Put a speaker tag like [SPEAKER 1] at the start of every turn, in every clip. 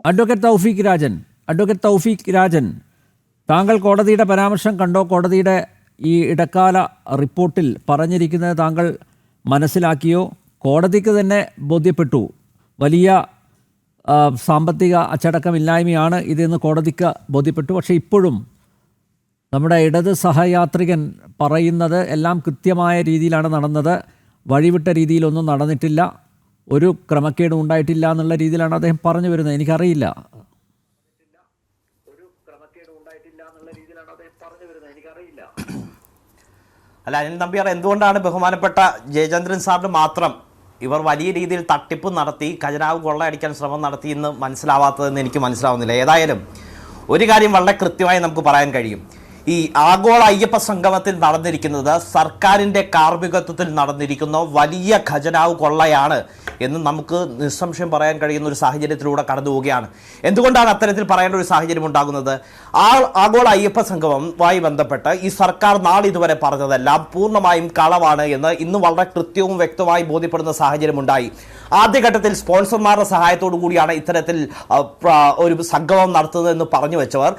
[SPEAKER 1] Advocate തൗഫീഖ് രാജൻ, താങ്കൾ കോടതിയുടെ പരാമർശം കണ്ടോ? കോടതിയുടെ ഈ ഇടക്കാല റിപ്പോർട്ടിൽ പറഞ്ഞിരിക്കുന്നത് താങ്കൾ മനസ്സിലാക്കിയോ? കോടതിക്ക് തന്നെ ബോധ്യപ്പെട്ടു വലിയ സാമ്പത്തിക അച്ചടക്കമില്ലായ്മയാണ് ഇതെന്ന് കോടതിക്ക് ബോധ്യപ്പെട്ടു. പക്ഷേ ഇപ്പോഴും നമ്മുടെ ഇടത് സഹയാത്രികൻ പറയുന്നത് എല്ലാം കൃത്യമായ രീതിയിലാണ് നടന്നത്, വഴിവിട്ട രീതിയിലൊന്നും നടന്നിട്ടില്ല, ഒരു ക്രമക്കേടും ഉണ്ടായിട്ടില്ല എന്നുള്ള രീതിയിലാണ് അദ്ദേഹം പറഞ്ഞു വരുന്നത്. എനിക്കറിയില്ല.
[SPEAKER 2] അല്ല, അനിൽ നമ്പ്യാർ, എന്തുകൊണ്ടാണ് ബഹുമാനപ്പെട്ട ജയചന്ദ്രൻ സാറിന് മാത്രം ഇവർ വലിയ രീതിയിൽ തട്ടിപ്പ് നടത്തി ഖജനാവ് കൊള്ളയടിക്കാൻ ശ്രമം നടത്തി എന്ന് മനസ്സിലാവാത്തതെന്ന് എനിക്ക് മനസ്സിലാവുന്നില്ല. ഏതായാലും ഒരു കാര്യം വളരെ കൃത്യമായി നമുക്ക് പറയാൻ കഴിയും. ഈ ആഗോള അയ്യപ്പ സംഗമത്തിൽ നടന്നിരിക്കുന്നത് സർക്കാരിൻ്റെ കാർമ്മികത്വത്തിൽ നടന്നിരിക്കുന്ന വലിയ ഖജനാവ് കൊള്ളയാണ് എന്ന് നമുക്ക് നിസ്സംശയം പറയാൻ കഴിയുന്ന ഒരു സാഹചര്യത്തിലൂടെ കടന്നു പോവുകയാണ്. എന്തുകൊണ്ടാണ് അത്തരത്തിൽ പറയേണ്ട ഒരു സാഹചര്യം ഉണ്ടാകുന്നത്? ആഗോള അയ്യപ്പ സംഗമവുമായി ബന്ധപ്പെട്ട് ഈ സർക്കാർ നാളിതുവരെ പറഞ്ഞതെല്ലാം പൂർണ്ണമായും കളവാണ് എന്ന് ഇന്ന് വളരെ കൃത്യവും വ്യക്തമായി ബോധ്യപ്പെടുന്ന സാഹചര്യം ഉണ്ടായി. ആദ്യഘട്ടത്തിൽ സ്പോൺസർമാരുടെ സഹായത്തോടു കൂടിയാണ് ഇത്തരത്തിൽ ഒരു സംഗമം നടത്തുന്നതെന്ന് പറഞ്ഞു വെച്ചവർ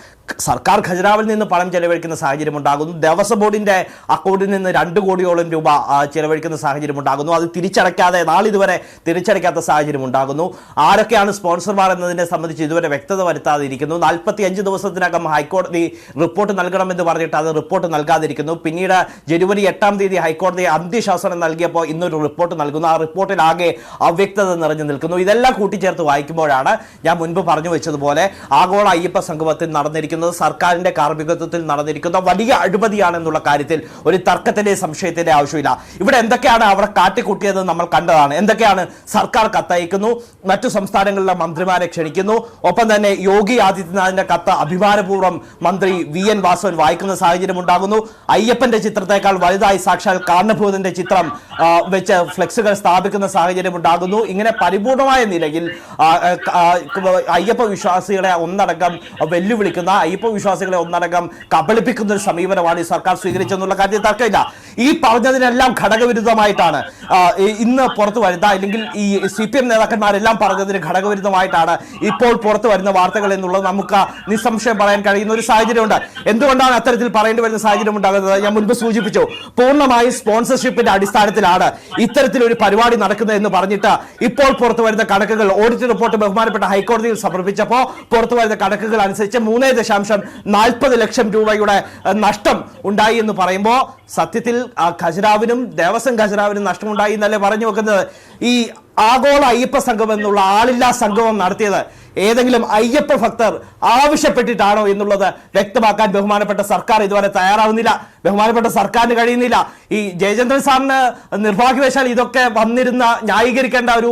[SPEAKER 2] സർക്കാർ ഖജനാവിൽ നിന്ന് പണം ചെലവഴിക്കുന്ന സാഹചര്യം ഉണ്ടാകുന്നു. ദേവസ്വം ബോർഡിന്റെ അക്കൗണ്ടിൽ നിന്ന് 2 കോടിയോളം രൂപ ചെലവഴിക്കുന്ന സാഹചര്യം ഉണ്ടാകുന്നു. അത് തിരിച്ചടയ്ക്കാതെ നാളിതുവരെ തിരിച്ചടയ്ക്കാത്ത സാഹചര്യം ഉണ്ടാകുന്നു. ആരൊക്കെയാണ് സ്പോൺസർമാർ എന്നതിനെ സംബന്ധിച്ച് ഇതുവരെ വ്യക്തത വരുത്താതെ ഇരിക്കുന്നു. 45 ദിവസത്തിനകം ഹൈക്കോടതി റിപ്പോർട്ട് നൽകണമെന്ന് പറഞ്ഞിട്ട് അത് റിപ്പോർട്ട് നൽകാതിരിക്കുന്നു. പിന്നീട് ജനുവരി 8-ാം തീയതി ഹൈക്കോടതി അന്ത്യശാസനം നൽകിയപ്പോൾ ഇന്നൊരു റിപ്പോർട്ട് നൽകുന്നു. ആ റിപ്പോർട്ടിൽ ആകെ അവ്യക്തത നിറഞ്ഞു നിൽക്കുന്നു. ഇതെല്ലാം കൂട്ടിച്ചേർത്ത് വായിക്കുമ്പോഴാണ് ഞാൻ മുൻപ് പറഞ്ഞു വെച്ചതുപോലെ ആഗോള അയ്യപ്പ സംഗമത്തിൽ നടന്നിരിക്കുന്നത് സർക്കാരിന്റെ കാർമ്മികത്വത്തിൽ നടന്നിരിക്കുന്ന വലിയ അഴിമതിയാണെന്നുള്ള കാര്യത്തിൽ ഒരു തർക്കത്തിന്റെ സംശയത്തിന്റെ ആവശ്യമില്ല. ഇവിടെ എന്തൊക്കെയാണ് അവർ കാട്ടിക്കൂട്ടിയത് നമ്മൾ കണ്ടതാണ്. എന്തൊക്കെയാണ്? സർക്കാർ കത്തയക്കുന്നു, മറ്റു സംസ്ഥാനങ്ങളിലെ മന്ത്രിമാരെ ക്ഷണിക്കുന്നു, ഒപ്പം തന്നെ യോഗി ആദിത്യനാഥിന്റെ കത്ത് അഭിമാനപൂർവ്വം മന്ത്രി VN വാസവൻ വായിക്കുന്ന സാഹചര്യം ഉണ്ടാകുന്നു. അയ്യപ്പന്റെ ചിത്രത്തെക്കാൾ വലുതായി സാക്ഷാൽ കാരണഭൂതന്റെ ചിത്രം വെച്ച് ഫ്ലെക്സുകൾ സ്ഥാപിക്കുന്ന സാഹചര്യം ഉണ്ടാകുന്നു. ഇങ്ങനെ പരിപൂർണമായ നിലയിൽ അയ്യപ്പ വിശ്വാസികളെ ഒന്നടങ്കം വെല്ലുവിളിക്കുന്ന, അയ്യപ്പ വിശ്വാസികളെ ഒന്നടങ്കം കബളിപ്പിക്കുന്ന ഒരു സമീപനമാണ് ഈ സർക്കാർ സ്വീകരിച്ചെന്നുള്ള കാര്യത്തിൽ തർക്കമില്ല. ഈ പറഞ്ഞതിനെല്ലാം ഘടകവിരുദ്ധമായിട്ടാണ് ഇന്ന് പുറത്തു വരുന്ന, അല്ലെങ്കിൽ ഈ CPM നേതാക്കന്മാരെല്ലാം പറഞ്ഞതിന് ഘടകവിരുദ്ധമായിട്ടാണ് ഇപ്പോൾ പുറത്തു വരുന്ന വാർത്തകൾ എന്നുള്ളത് നമുക്ക് നിസ്സംശയം പറയാൻ കഴിയുന്ന ഒരു സാഹചര്യമുണ്ട്. എന്തുകൊണ്ടാണ് അത്തരത്തിൽ പറയേണ്ടി വരുന്ന സാഹചര്യം ഉണ്ടാകുന്നത്? ഞാൻ മുൻപ് സൂചിപ്പിച്ചു, പൂർണ്ണമായി സ്പോൺസർഷിപ്പിന്റെ അടിസ്ഥാനത്തിലാണ് ഇത്തരത്തിലൊരു പരിപാടി നടക്കുന്നത് എന്ന് പറഞ്ഞിട്ട് ഇപ്പോൾ പുറത്തു വരുന്ന കണക്കുകൾ, ഓഡിറ്റ് റിപ്പോർട്ട് ബഹുമാനപ്പെട്ട ഹൈക്കോടതിയിൽ സമർപ്പിച്ചപ്പോൾ പുറത്തു വരുന്ന കണക്കുകൾ അനുസരിച്ച് 3.40 ലക്ഷം രൂപയുടെ നഷ്ടം ഉണ്ടായി എന്ന് പറയുമ്പോൾ സത്യത്തിൽ ഖജനാവിനും ദേവസ്വം ഖജനാവിനും നഷ്ടമുണ്ടായി എന്നല്ലേ പറഞ്ഞു വെക്കുന്നത്. ഈ ആഗോള അയ്യപ്പ സംഗമം എന്നുള്ള ആളില്ലാ സംഗമം നടത്തിയത് ഏതെങ്കിലും അയ്യപ്പ ഭക്തർ ആവശ്യപ്പെട്ടിട്ടാണോ എന്നുള്ളത് വ്യക്തമാക്കാൻ ബഹുമാനപ്പെട്ട സർക്കാർ ഇതുവരെ തയ്യാറാവുന്നില്ല. ബഹുമാനപ്പെട്ട സർക്കാരിന് കഴിയുന്നില്ല. ഈ ജയചന്ദ്രൻ സാറിന് നിർഭാഗ്യവശാൽ ഇതൊക്കെ വന്നിരുന്ന ന്യായീകരിക്കേണ്ട ഒരു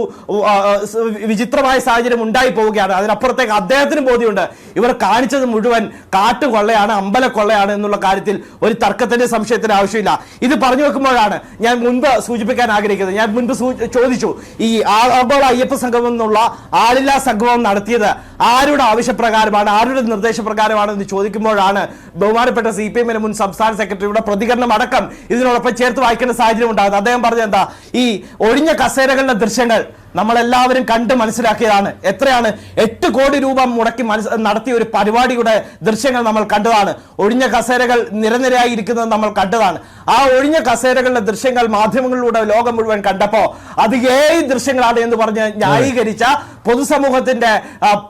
[SPEAKER 2] വിചിത്രമായ സാഹചര്യം ഉണ്ടായി പോവുകയാണ്. അതിനപ്പുറത്തേക്ക് അദ്ദേഹത്തിന് ബോധ്യമുണ്ട് ഇവർ കാണിച്ചത് മുഴുവൻ കാട്ടുകൊള്ളയാണ്, അമ്പലക്കൊള്ളയാണ് എന്നുള്ള കാര്യത്തിൽ ഒരു തർക്കത്തിന്റെ സംശയത്തിന് ആവശ്യമില്ല. ഇത് പറഞ്ഞു വെക്കുമ്പോഴാണ് ഞാൻ മുൻപ് സൂചിപ്പിക്കാൻ ആഗ്രഹിക്കുന്നത്. ഞാൻ മുൻപ് ചോദിച്ചു, ഈ ആഗോള അയ്യപ്പ സംഗമം എന്നുള്ള ആളില്ലാ സംഗമം നടത്തിയത് ആരുടെ ആവശ്യപ്രകാരമാണ്, ആരുടെ നിർദ്ദേശപ്രകാരമാണ് എന്ന് ചോദിക്കുമ്പോഴാണ് ബഹുമാനപ്പെട്ട CPM മുൻ സംസ്ഥാന സെക്രട്ടറിയുടെ പ്രതികരണം അടക്കം ഇതിനോടൊപ്പം ചേർത്ത് വായിക്കേണ്ട സാഹചര്യം ഉണ്ടാകുന്നത്. അദ്ദേഹം പറഞ്ഞത് എന്താ? ഈ ഒഴിഞ്ഞ കസേരകളുടെ ദൃശ്യങ്ങൾ നമ്മളെല്ലാവരും കണ്ട് മനസ്സിലാക്കിയതാണ്. എത്രയാണ്? 8 കോടി രൂപ മുടക്കി നടത്തിയ ഒരു പരിപാടിയുടെ ദൃശ്യങ്ങൾ നമ്മൾ കണ്ടതാണ്. ഒഴിഞ്ഞ കസേരകൾ നിരനിരയായി ഇരിക്കുന്നത് നമ്മൾ കണ്ടതാണ്. ആ ഒഴിഞ്ഞ കസേരകളുടെ ദൃശ്യങ്ങൾ മാധ്യമങ്ങളിലൂടെ ലോകം മുഴുവൻ കണ്ടപ്പോൾ അത് ദൃശ്യങ്ങളാണ് എന്ന് പറഞ്ഞ് ന്യായീകരിച്ച, പൊതുസമൂഹത്തിന്റെ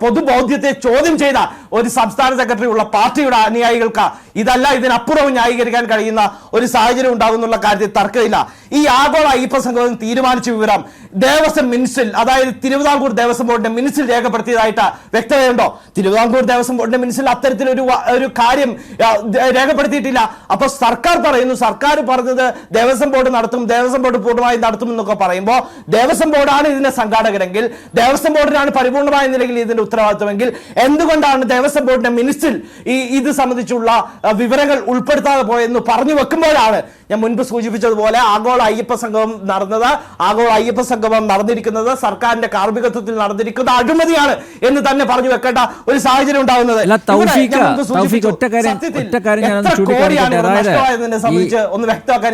[SPEAKER 2] പൊതുബോധ്യത്തെ ചോദ്യം ചെയ്ത ഒരു സംസ്ഥാന സെക്രട്ടറി ഉള്ള പാർട്ടിയുടെ അനുയായികൾക്ക് ഇതല്ല ഇതിനപ്പുറവും ന്യായീകരിക്കാൻ കഴിയുന്ന ഒരു സാഹചര്യം ഉണ്ടാകുന്നുള്ള കാര്യത്തിൽ തർക്കമില്ല. ഈ ആഗോള അയ്യപ്പ സംഗമം തീരുമാനിച്ച വിവരം ദേവസ്വം മിനിറ്റ്സിൽ, അതായത് തിരുവിതാംകൂർ ദേവസ്വം ബോർഡിന്റെ മിനിറ്റ്സിൽ രേഖപ്പെടുത്തിയതായിട്ട് വ്യക്തതയുണ്ടോ? തിരുവിതാംകൂർ ദേവസ്വം ബോർഡിന്റെ മിനിറ്റ്സിൽ അത്തരത്തിലൊരു കാര്യം രേഖപ്പെടുത്തിയിട്ടില്ല. അപ്പൊ സർക്കാർ പറയുന്നു, സർക്കാർ പറഞ്ഞത് ദേവസ്വം ബോർഡ് നടത്തും, ദേവസ്വം ബോർഡ് പൂർണ്ണമായും നടത്തും എന്നൊക്കെ പറയുമ്പോൾ ദേവസ്വം ബോർഡാണ് ഇതിന്റെ സംഘാടകരെങ്കിൽ, ദേവസ്വം ബോർഡിനാണ് പരിപൂർണമായ നിലയിൽ ഇതിന്റെ ഉത്തരവാദിത്വമെങ്കിൽ എന്തുകൊണ്ടാണ് ദേവസ്വം ബോർഡിന്റെ മിനിറ്റ്സിൽ ഇത് സംബന്ധിച്ചുള്ള വിവരങ്ങൾ ഉൾപ്പെടുത്താതെ പോയെന്ന് പറഞ്ഞു വെക്കുമ്പോഴാണ് ഞാൻ മുൻപ് സൂചിപ്പിച്ചതുപോലെ ആഗോള അയ്യപ്പ സംഗമം നടന്നിരിക്കുന്നത് സർക്കാരിന്റെ കാർമ്മികത്വത്തിൽ നടന്നിരിക്കുന്ന അഴിമതിയാണ് എന്ന് തന്നെ പറഞ്ഞു വെക്കേണ്ട ഒരു സാഹചര്യം ഉണ്ടാകുന്നത്.
[SPEAKER 1] ഒന്ന് വ്യക്തമാക്കാൻ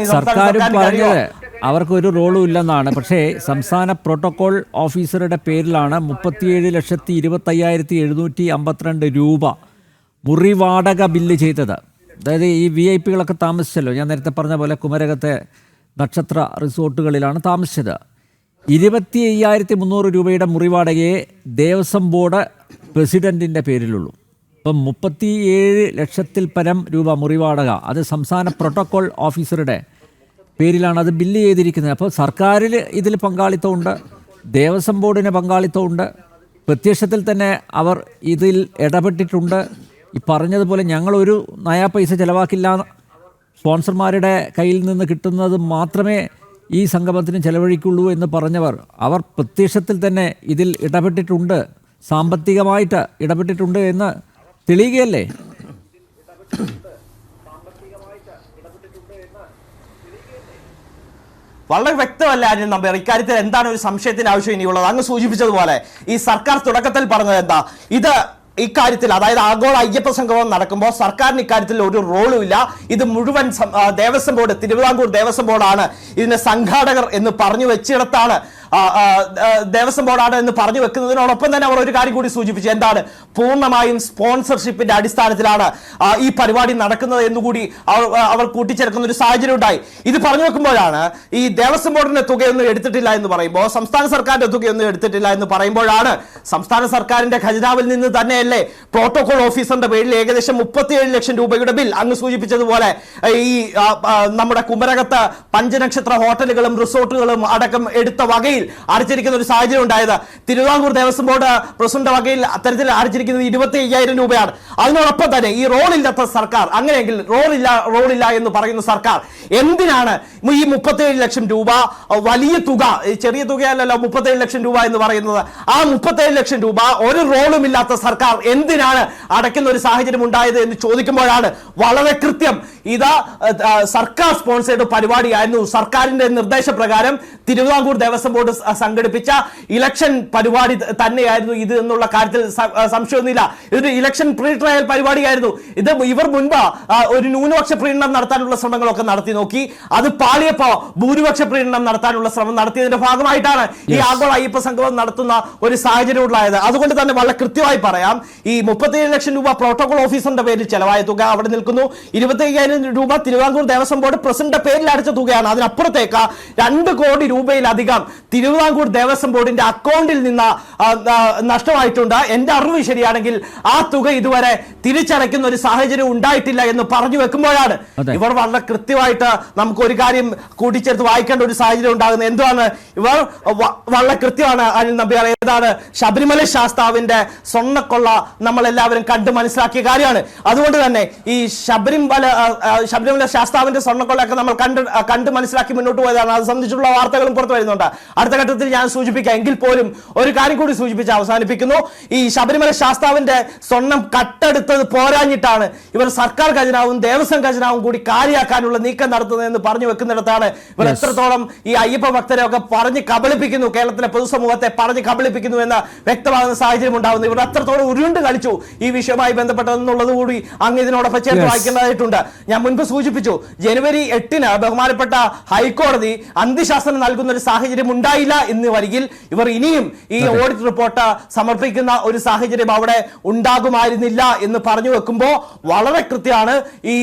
[SPEAKER 1] അവർക്കൊരു റോളും ഇല്ലെന്നാണ്. പക്ഷേ സംസ്ഥാന പ്രോട്ടോകോൾ ഓഫീസറുടെ പേരിലാണ് 37,25,752 രൂപ മുറി വാടക ബില്ല് ചെയ്തത്. അതായത് ഈ VIP കളൊക്കെ താമസിച്ചല്ലോ, ഞാൻ നേരത്തെ പറഞ്ഞ പോലെ കുമരകത്തെ നക്ഷത്ര റിസോർട്ടുകളിലാണ് താമസിച്ചത്. 25,300 രൂപയുടെ മുറി വാടകയെ ദേവസ്വം ബോർഡ് പ്രസിഡൻറ്റിൻ്റെ പേരിലുള്ളൂ. ഇപ്പം 37 ലക്ഷത്തിൽ പരം രൂപ മുറി വാടക അത് സംസ്ഥാന പ്രോട്ടോകോൾ ഓഫീസറുടെ പേരിലാണ് അത് ബില്ല് ചെയ്തിരിക്കുന്നത്. അപ്പോൾ സർക്കാരിൽ ഇതിൽ പങ്കാളിത്തമുണ്ട്, ദേവസ്വം ബോർഡിന് പങ്കാളിത്തമുണ്ട്, പ്രത്യക്ഷത്തിൽ തന്നെ അവർ ഇതിൽ ഇടപെട്ടിട്ടുണ്ട്. ഈ പറഞ്ഞതുപോലെ ഞങ്ങളൊരു നയാ പൈസ ചിലവാക്കില്ല, സ്പോൺസർമാരുടെ കയ്യിൽ നിന്ന് കിട്ടുന്നത് മാത്രമേ ഈ സംഗമത്തിന് ചെലവഴിക്കുള്ളൂ എന്ന് പറഞ്ഞവർ അവർ പ്രത്യക്ഷത്തിൽ തന്നെ ഇതിൽ ഇടപെട്ടിട്ടുണ്ട്, സാമ്പത്തികമായിട്ട് ഇടപെട്ടിട്ടുണ്ട് എന്ന് തെളിയുകയല്ലേ?
[SPEAKER 2] വളരെ വ്യക്തമല്ല അനിൽ നമ്പ്യാർ, ഇക്കാര്യത്തിൽ എന്താണ് ഒരു സംശയത്തിന് ആവശ്യം ഇനിയുള്ളത്? അങ്ങ് സൂചിപ്പിച്ചതുപോലെ ഈ സർക്കാർ തുടക്കത്തിൽ പറഞ്ഞത് എന്താ, ഇത് ഇക്കാര്യത്തിൽ അതായത് ആഗോള അയ്യപ്പ സംഗമം നടക്കുമ്പോൾ സർക്കാരിന് ഇക്കാര്യത്തിൽ ഒരു റോളും ഇല്ല, ഇത് മുഴുവൻ ദേവസ്വം ബോർഡ്, തിരുവിതാംകൂർ ദേവസ്വം ബോർഡാണ് ഇതിന്റെ സംഘാടകർ എന്ന് പറഞ്ഞു വെച്ചിടത്താണ് ദേവസ്വം ബോർഡാണ് എന്ന് പറഞ്ഞു വെക്കുന്നതിനോടൊപ്പം തന്നെ അവർ ഒരു കാര്യം കൂടി സൂചിപ്പിച്ചു. എന്താണ്? പൂർണ്ണമായും സ്പോൺസർഷിപ്പിന്റെ അടിസ്ഥാനത്തിലാണ് ഈ പരിപാടി നടക്കുന്നത് എന്നുകൂടി അവർ കൂട്ടിച്ചേർക്കുന്ന ഒരു സാഹചര്യം ഉണ്ടായി. ഇത് പറഞ്ഞു വെക്കുമ്പോഴാണ് ഈ ദേവസ്വം ബോർഡിന്റെ തുകയൊന്നും എടുത്തിട്ടില്ല എന്ന് പറയുമ്പോൾ, സംസ്ഥാന സർക്കാരിന്റെ തുകയൊന്നും എടുത്തിട്ടില്ല എന്ന് പറയുമ്പോഴാണ് സംസ്ഥാന സർക്കാരിന്റെ ഖജനാവിൽ നിന്ന് തന്നെയല്ലേ പ്രോട്ടോകോൾ ഓഫീസറിന്റെ പേരിൽ ഏകദേശം 37 ലക്ഷം രൂപയുടെ ബിൽ അങ്ങ് സൂചിപ്പിച്ചതുപോലെ ഈ നമ്മുടെ കുമരകത്ത് പഞ്ചനക്ഷത്ര ഹോട്ടലുകളും റിസോർട്ടുകളും അടക്കം എടുത്ത വകയിൽ അടച്ചിരിക്കുന്ന ഒരു സാഹചര്യം ഉണ്ടായത്. തിരുവിതാംകൂർ ദേവസ്വം ബോർഡ് പ്രസിഡന്റ് വകയിൽ അത്തരത്തിൽ അടച്ചിരിക്കുന്നത് 25,000 രൂപയാണ്. അതിനോടൊപ്പം തന്നെ ഈ റോളില്ലാത്ത സർക്കാർ, അങ്ങനെയെങ്കിൽ റോളില്ല എന്ന് പറയുന്ന സർക്കാർ എന്തിനാണ് ഈ 37 ലക്ഷം രൂപ, വലിയ തുക, ചെറിയ തുകയല്ലല്ലോ 37 ലക്ഷം രൂപ എന്ന് പറയുന്നത്, ആ 37 ലക്ഷം രൂപ ഒരു റോളും ഇല്ലാത്ത സർക്കാർ എന്തിനാണ് അടയ്ക്കുന്ന ഒരു സാഹചര്യം ഉണ്ടായത് എന്ന് ചോദിക്കുമ്പോഴാണ് വളരെ കൃത്യം ഇത് സർക്കാർ സ്പോൺസേഡ് പരിപാടിയായിരുന്നു. സർക്കാരിന്റെ നിർദ്ദേശപ്രകാരം തിരുവിതാംകൂർ ദേവസ്വം ബോർഡ് സംഘടിപ്പിച്ച ഇലക്ഷൻ പരിപാടി തന്നെയായിരുന്നു ഇത് എന്നുള്ള കാര്യത്തിൽ സംശയമൊന്നുമില്ല. ഇതൊരു ഇലക്ഷൻ പ്രീ ട്രയൽ പരിപാടിയായിരുന്നു. ഇത് ഇവർ മുൻപ് ഒരു ന്യൂനപക്ഷ പ്രീണനം നടത്താനുള്ള ശ്രമങ്ങളൊക്കെ നടത്തി നോക്കി, അത് പാളിയപ്പോ ഭൂരിപക്ഷ പ്രീണനം നടത്താനുള്ള ശ്രമം നടത്തിയതിന്റെ ഭാഗമായിട്ടാണ് ഈ ആഗോള അയ്യപ്പ സംഗമം നടത്തുന്ന ഒരു സാഹചര്യം ഉണ്ടായത്. അതുകൊണ്ട് തന്നെ വളരെ കൃത്യമായി പറയാം, ഈ 37 ലക്ഷം രൂപ പ്രോട്ടോകോൾ ഓഫീസറിന്റെ പേരിൽ ചെലവായ തുക അവിടെ നിൽക്കുന്നു. 25,000 രൂപ തിരുവിതാംകൂർ ദേവസ്വം ബോർഡ് പ്രസിഡന്റ് പേരിൽ അടച്ച തുകയാണ്. അതിനപ്പുറത്തേക്ക് 2 കോടി രൂപയിലധികം തിരുവിതാംകൂർ ദേവസ്വം ബോർഡിന്റെ അക്കൗണ്ടിൽ നിന്ന് നഷ്ടമായിട്ടുണ്ട്. എന്റെ അറിവ് ശരിയാണെങ്കിൽ ആ തുക ഇതുവരെ തിരിച്ചടയ്ക്കുന്ന ഒരു സാഹചര്യം ഉണ്ടായിട്ടില്ല എന്ന് പറഞ്ഞു വെക്കുമ്പോഴാണ് ഇവർ വളരെ കൃത്യമായിട്ട് നമുക്ക് ഒരു കാര്യം കൂട്ടിച്ചേർത്ത് വായിക്കേണ്ട ഒരു സാഹചര്യം ഉണ്ടാകുന്നത്. എന്താണ് ഇവർ വളരെ കൃത്യമാണ് അനിൽ നമ്പ്യാർ, ഏതാണ് ശബരിമല ശാസ്താവിന്റെ സ്വർണ്ണക്കൊള്ള നമ്മൾ എല്ലാവരും കണ്ട് മനസ്സിലാക്കിയ കാര്യമാണ്. അതുകൊണ്ട് തന്നെ ഈ ശബരിമല ശാസ്താവിന്റെ സ്വർണ്ണക്കൊള്ളയൊക്കെ നമ്മൾ കണ്ട് മനസ്സിലാക്കി മുന്നോട്ട് പോയതാണ്. അത് സംബന്ധിച്ചുള്ള വാർത്തകളും പുറത്തു വരുന്നുണ്ട്. അടുത്ത ഘട്ടത്തിൽ ഞാൻ സൂചിപ്പിക്കാം, എങ്കിൽ പോലും ഒരു കാര്യം കൂടി സൂചിപ്പിച്ച് അവസാനിപ്പിക്കുന്നു. ഈ ശബരിമല ശാസ്താവിന്റെ സ്വർണം കട്ടെടുത്തത് പോരാഞ്ഞിട്ടാണ് ഇവർ സർക്കാർ ഖജനാവും ദേവസ്വം ഖജനാവും കൂടി കാര്യാക്കാനുള്ള നീക്കം നടത്തുന്നതെന്ന് പറഞ്ഞു വെക്കുന്നിടത്താണ് ഇവർ എത്രത്തോളം ഈ അയ്യപ്പ ഭക്തരെ ഒക്കെ പറഞ്ഞ് കബളിപ്പിക്കുന്നു, കേരളത്തിലെ പൊതുസമൂഹത്തെ പറഞ്ഞ് കബളിപ്പിക്കുന്നു എന്ന് വ്യക്തമാകുന്ന സാഹചര്യം ഉണ്ടാകുന്നു. ഇവർ അത്രത്തോളം ഉരുണ്ട് കളിച്ചു ഈ വിഷയവുമായി ബന്ധപ്പെട്ടതെന്നുള്ളത് കൂടി അങ്ങ് ഇതിനോടൊപ്പം ചേർത്ത് വായിക്കേണ്ടതായിട്ടുണ്ട്. ഞാൻ മുൻപ് സൂചിപ്പിച്ചു, ജനുവരി 8-ന് ബഹുമാനപ്പെട്ട ഹൈക്കോടതി അന്ത്യശാസനം നൽകുന്ന ഒരു സാഹചര്യം ഉണ്ടായില്ല എന്ന് വരികിൽ ഇവർ ഇനിയും ഈ ഓഡിറ്റ് റിപ്പോർട്ട് സമർപ്പിക്കുന്ന ഒരു സാഹചര്യം അവിടെ ഉണ്ടാകുമായിരുന്നില്ല എന്ന് പറഞ്ഞു വെക്കുമ്പോൾ വളരെ കൃത്യമാണ്. ഈ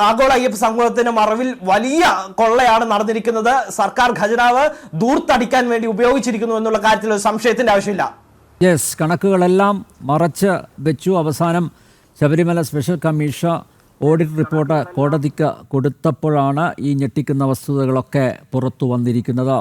[SPEAKER 2] ആഗോള അയ്യപ്പ സംഗമത്തിന്റെ മറവിൽ വലിയ കൊള്ളയാണ് നടന്നിരിക്കുന്നത്. സർക്കാർ ഖജനാവ് ദൂർത്തടിക്കാൻ വേണ്ടി ഉപയോഗിച്ചിരിക്കുന്നു എന്നുള്ള കാര്യത്തിൽ ഒരു സംശയത്തിന്റെ ആവശ്യമില്ല.
[SPEAKER 1] യെസ്, കണക്കുകളെല്ലാം മറച്ച് വെച്ചു. അവസാനം Sabarimala special commission audit report കോടതിക്ക് കൊടുത്തപ്പോഴാണ് ഈ ഞെട്ടിക്കുന്ന വസ്തുതകളൊക്കെ പുറത്തു വന്നിരിക്കുന്നത്.